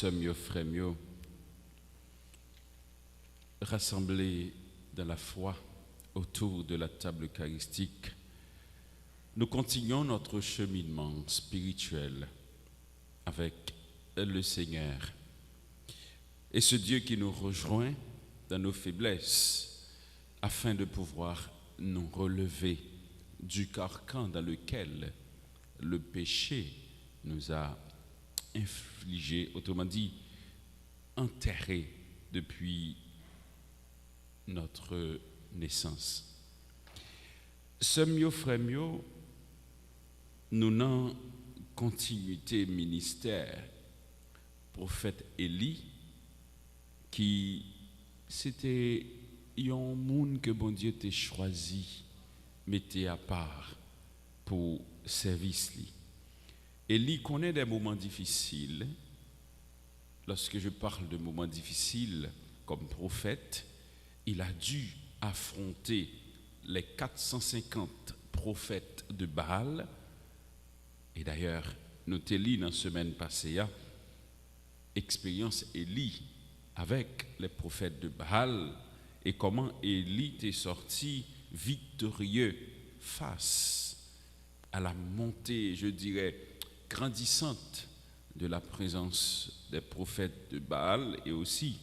sommes yo frères mio, rassemblés dans la foi autour de la table eucharistique. Nous continuons notre cheminement spirituel avec le Seigneur. Et ce Dieu qui nous rejoint dans nos faiblesses afin de pouvoir nous relever du carcan dans lequel le péché nous a infligé, autrement dit, enterré depuis notre naissance. Sommes frères mio, nous n'en continuité ministère prophète Élie qui c'était un monde que bon Dieu t'a choisi, mettez à part pour service li. Élie connaît des moments difficiles. Lorsque je parle de moments difficiles comme prophète, il a dû affronter les 450 prophètes de Baal. Et d'ailleurs, nous t'ai lu dans la semaine passée, expérience Élie avec les prophètes de Baal et comment Élie est sorti victorieux face à la montée, je dirais, grandissante de la présence des prophètes de Baal et aussi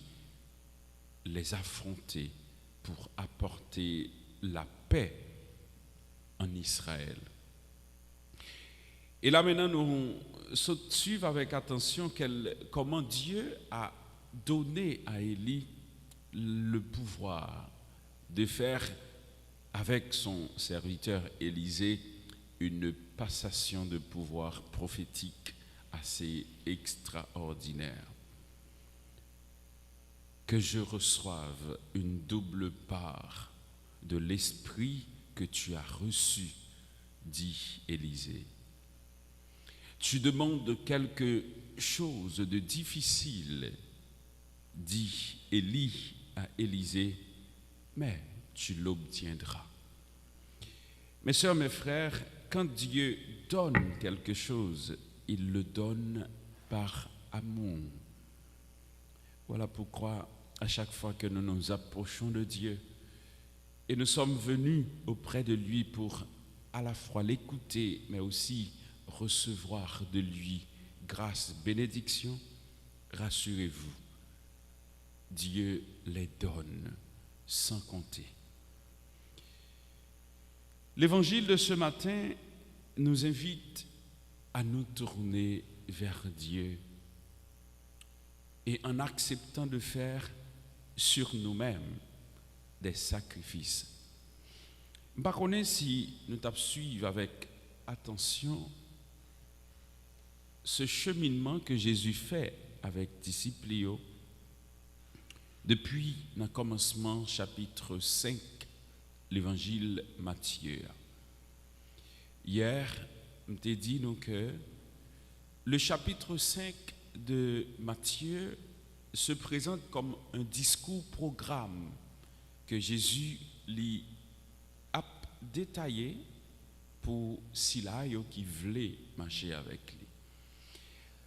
les affronter pour apporter la paix en Israël. Et là maintenant, nous suivons avec attention comment Dieu a donné à Élie le pouvoir de faire avec son serviteur Élisée une passation de pouvoir prophétique assez extraordinaire. Que je reçoive une double part de l'esprit que tu as reçu, dit Élisée. Tu demandes quelque chose de difficile, dit Élie à Élisée, mais tu l'obtiendras. Mes sœurs, mes frères, quand Dieu donne quelque chose, il le donne par amour. Voilà pourquoi à chaque fois que nous nous approchons de Dieu et nous sommes venus auprès de lui pour à la fois l'écouter, mais aussi recevoir de lui grâce, bénédiction, rassurez-vous, Dieu les donne sans compter. L'évangile de ce matin nous invite à nous tourner vers Dieu et en acceptant de faire sur nous-mêmes des sacrifices. Je ne sais pas si nous suivons avec attention ce cheminement que Jésus fait avec disciples depuis le commencement chapitre 5 l'évangile Matthieu. Hier, on t'a dit donc que le chapitre 5 de Matthieu se présente comme un discours programme que Jésus lui a détaillé pour ceux qui voulaient marcher avec lui.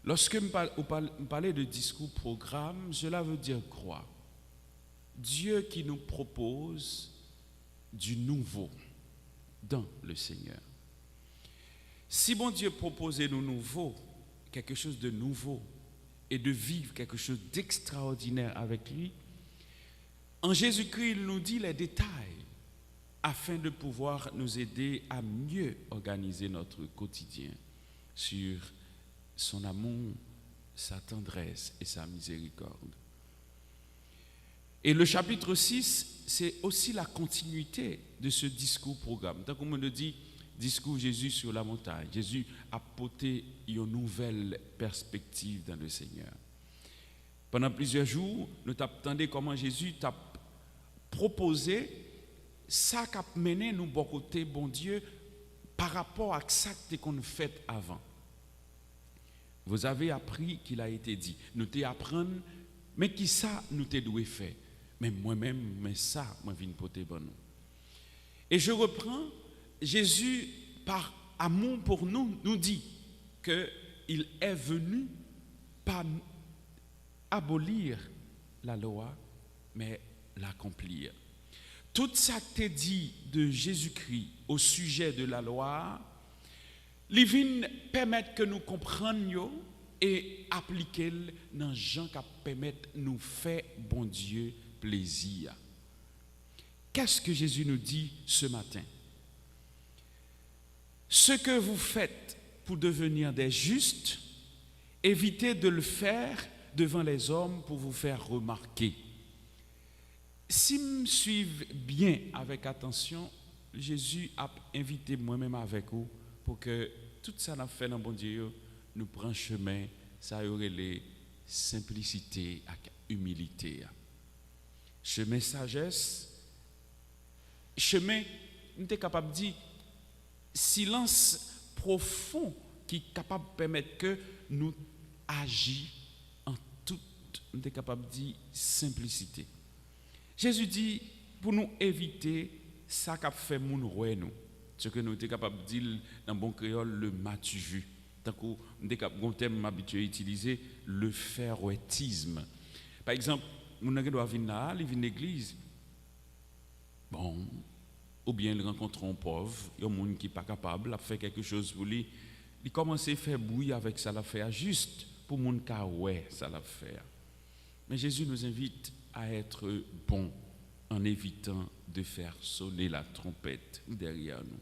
Lorsque on parlait de discours programme, cela veut dire quoi? Dieu qui nous propose du nouveau dans le Seigneur. Si bon Dieu proposait nous nouveau, quelque chose de nouveau, et de vivre quelque chose d'extraordinaire avec lui, en Jésus-Christ, il nous dit les détails afin de pouvoir nous aider à mieux organiser notre quotidien sur son amour, sa tendresse et sa miséricorde. Et le chapitre 6, c'est aussi la continuité de ce discours programme. Donc, comme on le dit, discours Jésus sur la montagne. Jésus a porté une nouvelle perspective dans le Seigneur. Pendant plusieurs jours, nous attendons comment Jésus t'a proposé ça qu'a mené nous bon côté, bon Dieu, par rapport à ça qu'on fait avant. Vous avez appris qu'il a été dit. Nous t'apprendre, mais qui ça nous t'a doué faire. Mais moi-même, mais ça, moi viens porter bon. Et je reprends, Jésus, par amour pour nous, nous dit qu'il est venu pas abolir la loi, mais l'accomplir. Tout ça qui est dit de Jésus-Christ au sujet de la loi, il vient permettre que nous comprenions et appliquer dans gens qui permettent nous faire bon Dieu plaisir. Qu'est-ce que Jésus nous dit ce matin? Ce que vous faites pour devenir des justes, évitez de le faire devant les hommes pour vous faire remarquer. Si me suivez bien avec attention, Jésus a invité moi-même avec vous pour que tout ça n'a fait dans bon Dieu nous prend chemin, ça y aurait les simplicité et humilité. Chemin sagesse, chemin, nous sommes capables de dire silence profond qui est capable de permettre que nous agissions en toute, nous sommes capables de dire simplicité. Jésus dit pour nous éviter ça qu'a fait moun roi nous, ce que nous sommes capables de dire dans bon créole le matu vu. Tant que nous sommes habitués à utiliser le ferroétisme. Par exemple, mon gens doit venir là, il vient à l'église. Bon, ou bien il rencontre un pauvre, il y a un monde qui n'est pas capable de faire quelque chose pour lui. Il commence à faire bruit avec ça la faire juste pour mon cas ouais ça la faire. Mais Jésus nous invite à être bon en évitant de faire sonner la trompette derrière nous.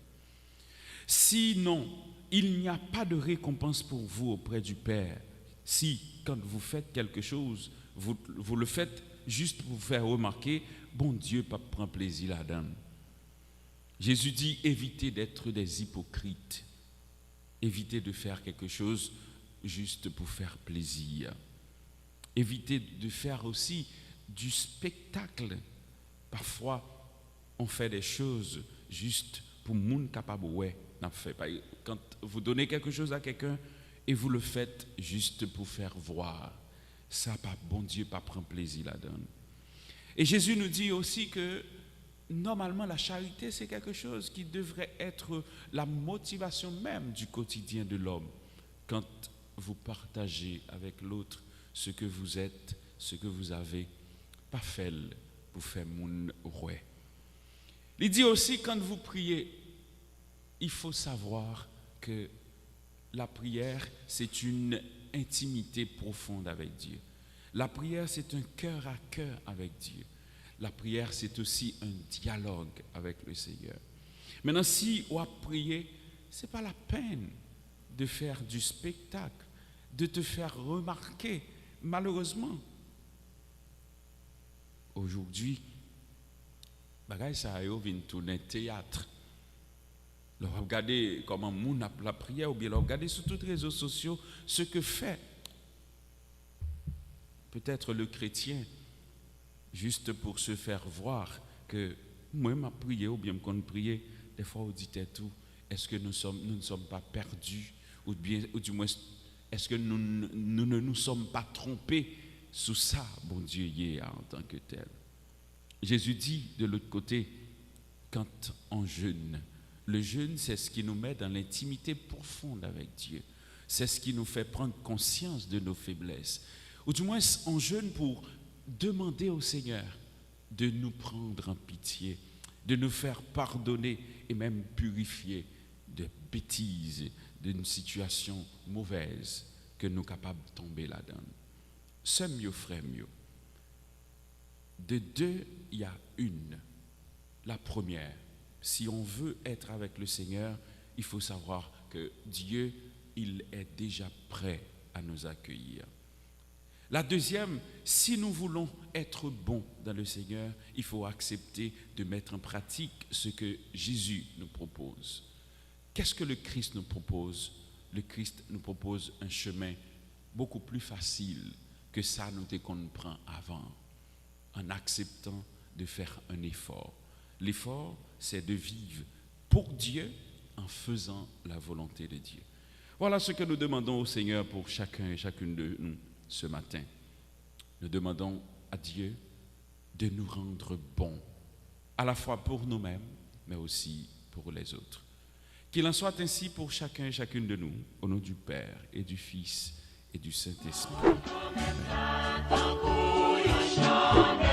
Sinon, il n'y a pas de récompense pour vous auprès du Père. Si, quand vous faites quelque chose, vous le faites juste pour vous faire remarquer, bon Dieu prend plaisir là-dedans. Jésus dit, évitez d'être des hypocrites. Évitez de faire quelque chose juste pour faire plaisir. Évitez de faire aussi du spectacle. Parfois, on fait des choses juste pour le monde capable ouais. Quand vous donnez quelque chose à quelqu'un et vous le faites juste pour faire voir, ça, bon Dieu, pas prendre plaisir là-dedans. Et Jésus nous dit aussi que normalement la charité c'est quelque chose qui devrait être la motivation même du quotidien de l'homme. Quand vous partagez avec l'autre ce que vous êtes, ce que vous avez, pas fait pour faire mon roi. Il dit aussi quand vous priez, il faut savoir que la prière, c'est une intimité profonde avec Dieu. La prière, c'est un cœur à cœur avec Dieu. La prière, c'est aussi un dialogue avec le Seigneur. Maintenant, si on a prié, ce n'est pas la peine de faire du spectacle, de te faire remarquer. Malheureusement, aujourd'hui, bagay ça yo vient tourner théâtre. Regardez comment moun a la prière ou bien regardez sur tous les réseaux sociaux ce que fait peut-être le chrétien juste pour se faire voir que moi m'a prié ou bien qu'on prier des fois on dit tout est-ce que nous ne sommes pas perdus ou du moins est-ce que nous ne nous sommes pas trompés sous ça bon Dieu y est en tant que tel. Jésus dit de l'autre côté quand on jeûne. Le jeûne, c'est ce qui nous met dans l'intimité profonde avec Dieu. C'est ce qui nous fait prendre conscience de nos faiblesses. Ou du moins, on jeûne pour demander au Seigneur de nous prendre en pitié, de nous faire pardonner et même purifier de bêtises, d'une situation mauvaise que nous sommes capables de tomber là-dedans. C'est mieux, frère, mieux. De deux, il y a une. La première. Si on veut être avec le Seigneur, il faut savoir que Dieu, il est déjà prêt à nous accueillir. La deuxième, si nous voulons être bons dans le Seigneur, il faut accepter de mettre en pratique ce que Jésus nous propose. Qu'est-ce que le Christ nous propose? Le Christ nous propose un chemin beaucoup plus facile que ça qu'on prend avant, en acceptant de faire un effort. L'effort, c'est de vivre pour Dieu en faisant la volonté de Dieu. Voilà ce que nous demandons au Seigneur pour chacun et chacune de nous ce matin. Nous demandons à Dieu de nous rendre bons, à la fois pour nous-mêmes, mais aussi pour les autres. Qu'il en soit ainsi pour chacun et chacune de nous, au nom du Père et du Fils et du Saint-Esprit. Amen. Hakuyashame